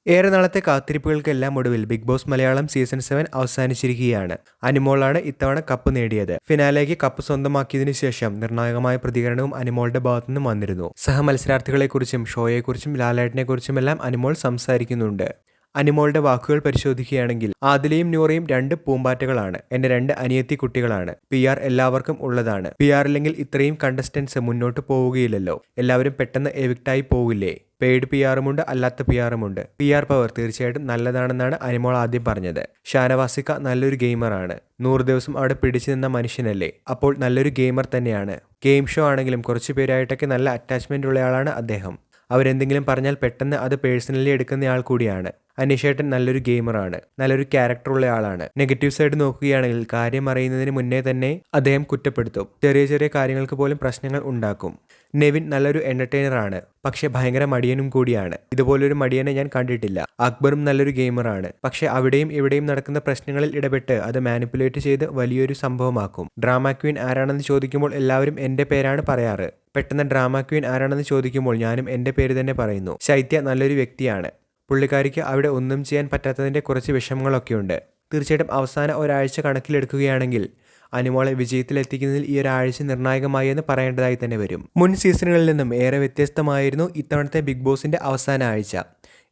ഏറെ നാളത്തെ കാത്തിരിപ്പുകൾക്കെല്ലാം ഒടുവിൽ ബിഗ് ബോസ് മലയാളം സീസൺ 7 അവസാനിച്ചിരിക്കുകയാണ്. അനിമോളാണ് ഇത്തവണ കപ്പ് നേടിയത്. ഫിനാലേക്ക് കപ്പ് സ്വന്തമാക്കിയതിനു ശേഷം നിർണായകമായ പ്രതികരണവും അനിമോളുടെ ഭാഗത്തുനിന്നും വന്നിരുന്നു. സഹമത്സരാർത്ഥികളെക്കുറിച്ചും ഷോയെക്കുറിച്ചും ലാലേട്ടനെക്കുറിച്ചുമെല്ലാം അനിമോൾ സംസാരിക്കുന്നുണ്ട്. അനിമോളുടെ വാക്കുകൾ പരിശോധിക്കുകയാണെങ്കിൽ, ആദിലയും നൂറയും 2 പൂമ്പാറ്റകളാണ്. എന്റെ 2 അനിയത്തി കുട്ടികളാണ്. PR എല്ലാവർക്കും ഉള്ളതാണ്. PR ഇല്ലെങ്കിൽ ഇത്രയും കണ്ടസ്റ്റൻസ് മുന്നോട്ട് പോവുകയില്ലല്ലോ. എല്ലാവരും പെട്ടെന്ന് എവിക്റ്റായി പോവില്ലേ? പെയ്ഡ് PR-ഉമുണ്ട്, അല്ലാത്ത PR-ഉമുണ്ട്. PR പവർ തീർച്ചയായിട്ടും നല്ലതാണെന്നാണ് അനിമോൾ ആദ്യം പറഞ്ഞത്. ഷാനവാസിക്ക നല്ലൊരു ഗെയിമറാണ്. 100 ദിവസം അവിടെ പിടിച്ചു നിന്ന മനുഷ്യനല്ലേ, അപ്പോൾ നല്ലൊരു ഗെയിമർ തന്നെയാണ്. ഗെയിം ഷോ ആണെങ്കിലും കുറച്ചു പേരായിട്ടൊക്കെ നല്ല അറ്റാച്ച്മെന്റ് ഉള്ളയാളാണ് അദ്ദേഹം. അവരെന്തെങ്കിലും പറഞ്ഞാൽ പെട്ടെന്ന് അത് പേഴ്സണലി എടുക്കുന്നയാൾ കൂടിയാണ്. അനീഷേട്ടൻ നല്ലൊരു ഗെയിമറാണ്, നല്ലൊരു ക്യാരക്ടറുള്ള ആളാണ്. നെഗറ്റീവ് സൈഡ് നോക്കുകയാണെങ്കിൽ കാര്യം അറിയുന്നതിന് മുന്നേ തന്നെ അദ്ദേഹം കുറ്റപ്പെടുത്തും. ചെറിയ ചെറിയ കാര്യങ്ങൾക്ക് പോലും പ്രശ്നങ്ങൾ ഉണ്ടാക്കും. നെവിൻ നല്ലൊരു എന്റർടൈനറാണ്, പക്ഷെ ഭയങ്കര മടിയനും കൂടിയാണ്. ഇതുപോലൊരു മടിയനെ ഞാൻ കണ്ടിട്ടില്ല. അക്ബറും നല്ലൊരു ഗെയിമറാണ്, പക്ഷെ അവിടെയും ഇവിടെയും നടക്കുന്ന പ്രശ്നങ്ങളിൽ ഇടപെട്ട് അത് മാനിപ്പുലേറ്റ് ചെയ്ത് വലിയൊരു സംഭവമാക്കും. ഡ്രാമ ക്വീൻ ആരാണെന്ന് ചോദിക്കുമ്പോൾ എല്ലാവരും എന്റെ പേരാണ് പറയാറ്. പെട്ടെന്ന് ഡ്രാമ ക്വീൻ ആരാണെന്ന് ചോദിക്കുമ്പോൾ ഞാനും എന്റെ പേര് തന്നെ പറയുന്നു. ശൈത്യ നല്ലൊരു വ്യക്തിയാണ്. പുള്ളിക്കാരിക്ക് അവിടെ ഒന്നും ചെയ്യാൻ പറ്റാത്തതിന്റെ കുറച്ച് വിഷമങ്ങളൊക്കെയുണ്ട്. തീർച്ചയായിട്ടും അവസാന ഒരാഴ്ച കണക്കിലെടുക്കുകയാണെങ്കിൽ അനിമോളെ വിജയത്തിലെത്തിക്കുന്നതിൽ ഈ ഒരാഴ്ച നിർണായകമായി എന്ന് പറയേണ്ടതായി തന്നെ വരും. മുൻ സീസണുകളിൽ നിന്നും ഏറെ വ്യത്യസ്തമായിരുന്നു ഇത്തവണത്തെ ബിഗ് ബോസിന്റെ അവസാന ആഴ്ച.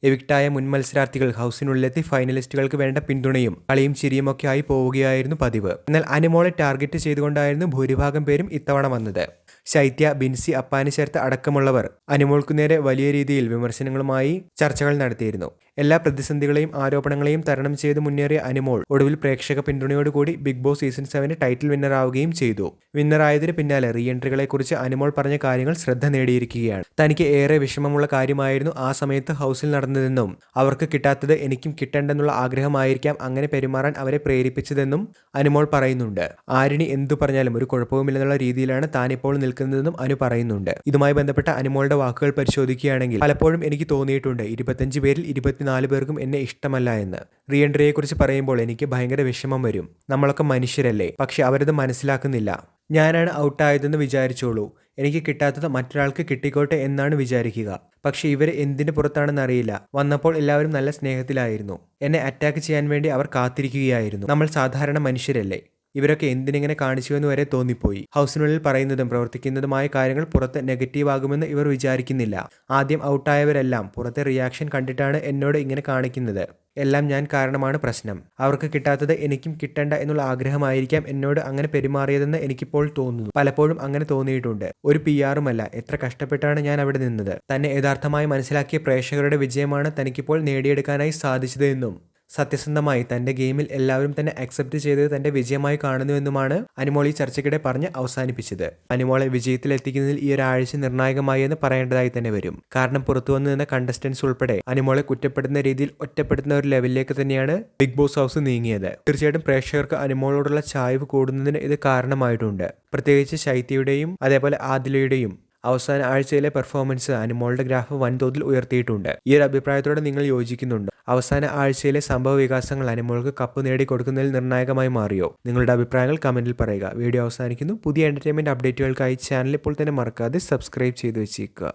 എവിക്റ്റായ മുൻ മത്സരാർത്ഥികൾ ഹൗസിനുള്ളിലെത്തി ഫൈനലിസ്റ്റുകൾക്ക് വേണ്ട പിന്തുണയും കളിയും ചിരിയുമൊക്കെ ആയി പോവുകയായിരുന്നു പതിവ്. എന്നാൽ അനിമോളെ ടാർഗറ്റ് ചെയ്തുകൊണ്ടായിരുന്നു ഭൂരിഭാഗം പേരും ഇത്തവണ വന്നത്. ശൈത്യ, ബിൻസി, അപ്പാനി ചേർത്ത് അടക്കമുള്ളവർ അനിമോൾക്കു നേരെ വലിയ രീതിയിൽ വിമർശനങ്ങളുമായി ചർച്ചകൾ നടത്തിയിരുന്നു. എല്ലാ പ്രതിസന്ധികളെയും ആരോപണങ്ങളെയും തരണം ചെയ്ത് മുന്നേറിയ അനിമോൾ ഒടുവിൽ പ്രേക്ഷക പിന്തുണയോടുകൂടി ബിഗ് ബോസ് സീസൺ 7 ടൈറ്റിൽ വിന്നറാവുകയും ചെയ്തു. വിന്നറായതിന് പിന്നാലെ റീ എൻട്രികളെ കുറിച്ച് അനിമോൾ പറഞ്ഞ കാര്യങ്ങൾ ശ്രദ്ധ നേടിയിരിക്കുകയാണ്. തനിക്ക് ഏറെ വിഷമമുള്ള കാര്യമായിരുന്നു ആ സമയത്ത് ഹൗസിൽ നടന്നതെന്നും അവർക്ക് കിട്ടാത്തത് എനിക്കും കിട്ടേണ്ടെന്നുള്ള ആഗ്രഹമായിരിക്കാം അങ്ങനെ പെരുമാറാൻ അവരെ പ്രേരിപ്പിച്ചതെന്നും അനിമോൾ പറയുന്നുണ്ട്. ആരിനി എന്തു പറഞ്ഞാലും ഒരു കുഴപ്പവുമില്ലെന്നുള്ള രീതിയിലാണ് താനിപ്പോൾ നിൽക്കുന്നതെന്നും അനു പറയുന്നുണ്ട്. ഇതുമായി ബന്ധപ്പെട്ട അനിമോളുടെ വാക്കുകൾ പരിശോധിക്കുകയാണെങ്കിൽ, പലപ്പോഴും എനിക്ക് തോന്നിയിട്ടുണ്ട് 25 പേരിൽ 24 പേർക്കും എന്നെ ഇഷ്ടമല്ല എന്ന്. റീ എൻട്രിയെ കുറിച്ച് പറയുമ്പോൾ എനിക്ക് ഭയങ്കര വിഷമം വരും. നമ്മളൊക്കെ മനുഷ്യരല്ലേ, പക്ഷെ അവരത് മനസ്സിലാക്കുന്നില്ല. ഞാനാണ് ഔട്ടായതെന്ന് വിചാരിച്ചോളൂ. എനിക്ക് കിട്ടാത്തത് മറ്റൊരാൾക്ക് കിട്ടിക്കോട്ടെ എന്നാണ് വിചാരിക്കുക. പക്ഷെ ഇവര് എന്തിന് പുറത്താണെന്ന് അറിയില്ല. വന്നപ്പോൾ എല്ലാവരും നല്ല സ്നേഹത്തിലായിരുന്നു. എന്നെ അറ്റാക്ക് ചെയ്യാൻ വേണ്ടി അവർ കാത്തിരിക്കുകയായിരുന്നു. നമ്മൾ സാധാരണ മനുഷ്യരല്ലേ, ഇവരൊക്കെ എന്തിനിങ്ങനെ കാണിച്ചുവെന്ന് വരെ തോന്നിപ്പോയി. ഹൗസിനുള്ളിൽ പറയുന്നതും പ്രവർത്തിക്കുന്നതുമായ കാര്യങ്ങൾ പുറത്ത് നെഗറ്റീവ് ആകുമെന്ന് ഇവർ വിചാരിക്കുന്നില്ല. ആദ്യം ഔട്ടായവരെല്ലാം പുറത്തെ റിയാക്ഷൻ കണ്ടിട്ടാണ് എന്നോട് ഇങ്ങനെ കാണിക്കുന്നത്. എല്ലാം ഞാൻ കാരണമാണ് പ്രശ്നം. അവർക്ക് കിട്ടാത്തത് എനിക്കും കിട്ടണ്ട എന്നുള്ള ആഗ്രഹമായിരിക്കാം എന്നോട് അങ്ങനെ പെരുമാറിയതെന്ന് എനിക്കിപ്പോൾ തോന്നുന്നു. പലപ്പോഴും അങ്ങനെ തോന്നിയിട്ടുണ്ട്. ഒരു PR-ഉമല്ല, എത്ര കഷ്ടപ്പെട്ടാണ് ഞാൻ അവിടെ നിന്നത്. തന്നെ യഥാർത്ഥമായി മനസ്സിലാക്കിയ പ്രേക്ഷകരുടെ വിജയമാണ് തനിക്കിപ്പോൾ നേടിയെടുക്കാനായി സാധിച്ചത് എന്നും സത്യസന്ധമായി തന്റെ ഗെയിമിൽ എല്ലാവരും തന്നെ അക്സെപ്റ്റ് ചെയ്തത് തന്റെ വിജയമായി കാണുന്നുവെന്നുമാണ് അനിമോൾ ഈ ചർച്ചയ്ക്കിടെ പറഞ്ഞ് അവസാനിപ്പിച്ചത്. അനിമോളെ വിജയത്തിലെത്തിക്കുന്നതിൽ ഈ ഒരാഴ്ച നിർണായകമായി എന്ന് പറയേണ്ടതായി തന്നെ വരും. കാരണം പുറത്തുവന്നു നിന്ന കണ്ടസ്റ്റൻസ് ഉൾപ്പെടെ അനിമോളെ കുറ്റപ്പെടുന്ന രീതിയിൽ ഒറ്റപ്പെടുത്തുന്ന ഒരു ലെവലിലേക്ക് തന്നെയാണ് ബിഗ് ബോസ് ഹൗസ് നീങ്ങിയത്. തീർച്ചയായിട്ടും പ്രേക്ഷകർക്ക് അനിമോളോടുള്ള ചായ്വ് കൂടുന്നതിന് ഇത് കാരണമായിട്ടുണ്ട്. പ്രത്യേകിച്ച് ശൈത്യയുടെയും അതേപോലെ ആദിലയുടെയും അവസാന ആഴ്ചയിലെ പെർഫോമൻസ് അനിമോളുടെ ഗ്രാഫ് വൻതോതിൽ ഉയർത്തിയിട്ടുണ്ട്. ഈ ഒരു അഭിപ്രായത്തോടെ നിങ്ങൾ യോജിക്കുന്നുണ്ട്? അവസാന ആഴ്ചയിലെ സംഭവ വികാസങ്ങൾ അനിമോൾക്ക് കപ്പ് നേടിക്കൊടുക്കുന്നതിൽ നിർണായകമായി മാറിയോ? നിങ്ങളുടെ അഭിപ്രായങ്ങൾ കമന്റിൽ പറയുക. വീഡിയോ അവസാനിക്കുന്നു. പുതിയ എന്റർടൈൻമെന്റ് അപ്ഡേറ്റുകൾക്കായി ചാനൽ ഇപ്പോൾ തന്നെ മറക്കാതെ സബ്സ്ക്രൈബ് ചെയ്ത് വെച്ചേക്കുക.